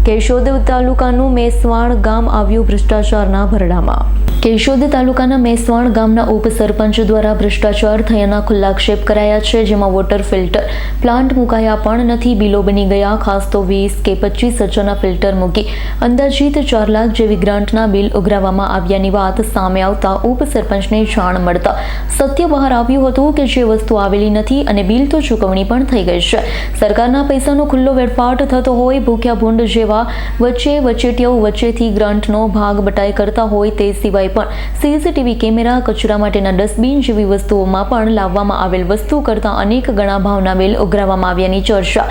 કેશોદ તાલુકાનું મેસવાણ ગામ આવ્યું ભ્રષ્ટાચારના ભરડામાં। કેશોદ તાલુકાના મેસવાણ ગામના ઉપસરપંચ દ્વારા ભ્રષ્ટાચાર થયાના ખુલ્લાક્ષેપ કરાયા છે, જેમાં વોટર ફિલ્ટર પ્લાન્ટ મુકાયા પણ નથી, બિલો બની ગયા। ખાસ તો 20 કે 25 હજારના ફિલ્ટર મૂકી અંદાજિત 4 લાખ જેવી ગ્રાન્ટના બિલ ઉઘરાવવામાં આવ્યાની વાત સામે આવતા ઉપસરપંચને જાણ મળતા સત્ય બહાર આવ્યું હતું કે જે વસ્તુ આવેલી નથી અને બિલ તો ચૂકવણી પણ થઈ ગઈ છે। સરકારના પૈસાનો ખુલ્લો વેડફાટ થતો હોય, ભૂખ્યા ભૂંડ જેવા વચેટિયાઓ વચ્ચેથી ગ્રાન્ટનો ભાગ બટાઈ કરતા હોય, તે સિવાય પણ સીસીટીવી કેમેરા, કચરા માટેના ડસ્ટબિન જેવી વસ્તુઓમાં પણ લાવવામાં આવેલ વસ્તુ કરતા અનેક ગણા ભાવના બિલ ઉઘરાવવામાં આવ્યાની ચર્ચા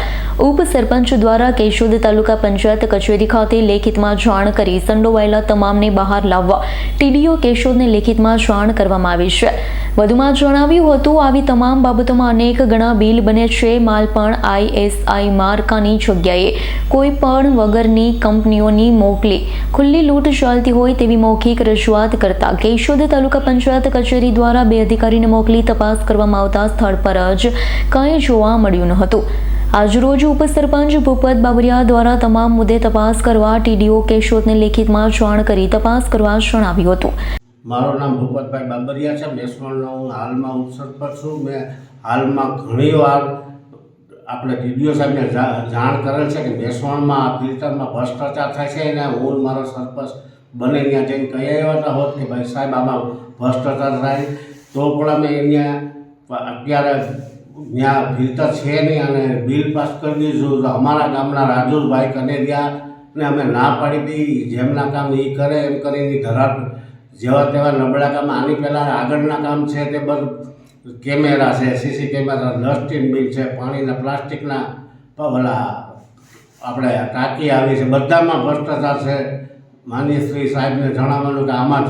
ઉપસરપંચ દ્વારા કેશોદ તાલુકા પંચાયત કચેરી ખાતે લેખિતમાં જાણ કરી સંડોવાયેલા તમામને બહાર લાવવા ટીડીઓ કેશોદને લેખિતમાં જાણ કરવામાં આવી છે। વધુમાં જણાવ્યું હતું, આવી તમામ બાબતોમાં અનેક ગણા બિલ બને છે। માલ પણ ISI માર્કાની જગ્યાએ કોઈ પણ વગરની કંપનીઓની મોકલી ખુલ્લી લૂંટ ચાલતી હોય તેવી મૌખિક રજૂઆત કરતા કેશોદ તાલુકા પંચાયત કચેરી દ્વારા 2 અધિકારીને મોકલી તપાસ કરવામાં આવતા સ્થળ પર જ કંઈ જોવા મળ્યું ન હતું। આજરોજ ઉપસરપંચ ભૂપત બાબરિયા દ્વારા તમામ મુદ્દે તપાસ કરવા ટીડીઓ કેશોદને લેખિતમાં જાણ કરી તપાસ કરવા જણાવ્યું હતું। મારું નામ ભૂપતભાઈ બાબરિયા છે। મેસવાણનો હું હાલમાં ઉપસરપંચ છું। મેં હાલમાં ઘણીવાર આપણે ટીડીઓ સાહેબને જાણ કરેલ છે કે મેસવાણમાં આ ફિલ્ટરમાં ભ્રષ્ટાચાર થાય છે અને હું મારો સરપંચ બને ત્યાં જઈને કહી આવ્યા હોત કે ભાઈ સાહેબ આમાં ભ્રષ્ટાચાર થાય, તો પણ અમે અહીંયા અત્યારે ત્યાં ફિલ્ટર છે નહીં અને બિલ પાસ કરી દીધું। તો અમારા ગામના રાજુભાઈ કનેરિયાને અમે ના પાડી હતી, જેમના કામ એ કરે એમ કરીને ધરાટ જેવા તેવા નબળા કામ, આની પહેલાં આગળના કામ છે તે બધું કેમેરા છે, સીસી કેમેરા, ડસ્ટબિન બિલ છે, પાણીના પ્લાસ્ટિકના પેલા આપણે ટાંકી આવી છે, બધામાં ભ્રષ્ટાચાર છે। માનનીય શ્રી સાહેબને જણાવવાનું કે આમાં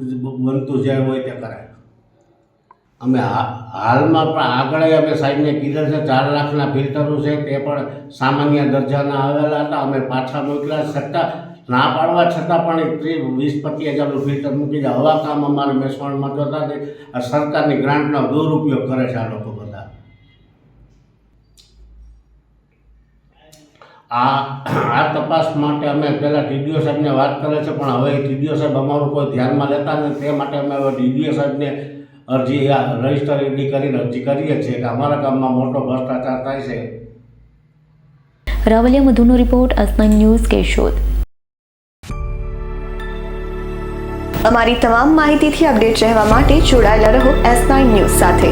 જ બનતું જે હોય તે કરે। અમે હાલમાં પણ આગળ અમે સાહેબને કીધેલ છે 4 લાખના ફિલ્ટરો છે તે પણ સામાન્ય દરજાના આવેલા હતા, અમે પાછા મોકલ્યા, છતાં ના પાડવા છતાં પણ 20-25 હજારનું ફિલ્ટર મૂકી દે। હવા કામ અમારે મેસવાણમાં જોતા નથી, આ સરકારની ગ્રાન્ટનો દુરુપયોગ કરે છે આ લોકો બધા। આ તપાસ માટે અમે પહેલાં ટીડીઓ સાહેબને વાત કરે છે, પણ હવે ટીડીઓ સાહેબ અમારું કોઈ ધ્યાનમાં લેતા નથી। તે માટે અમે હવે ટીડીઓ સાહેબને અરજી રજીસ્ટર કરીને અરજી કરીએ છીએ કે અમારા ગામમાં મોટો ભ્રષ્ટાચાર થાય છે। રાવલિયા મધુનો રિપોર્ટ, S9 ન્યૂઝ, કેશોદ। અમારી તમામ માહિતીથી અપડેટ રહેવા માટે જોડાયેલા રહો S9 ન્યૂઝ સાથે।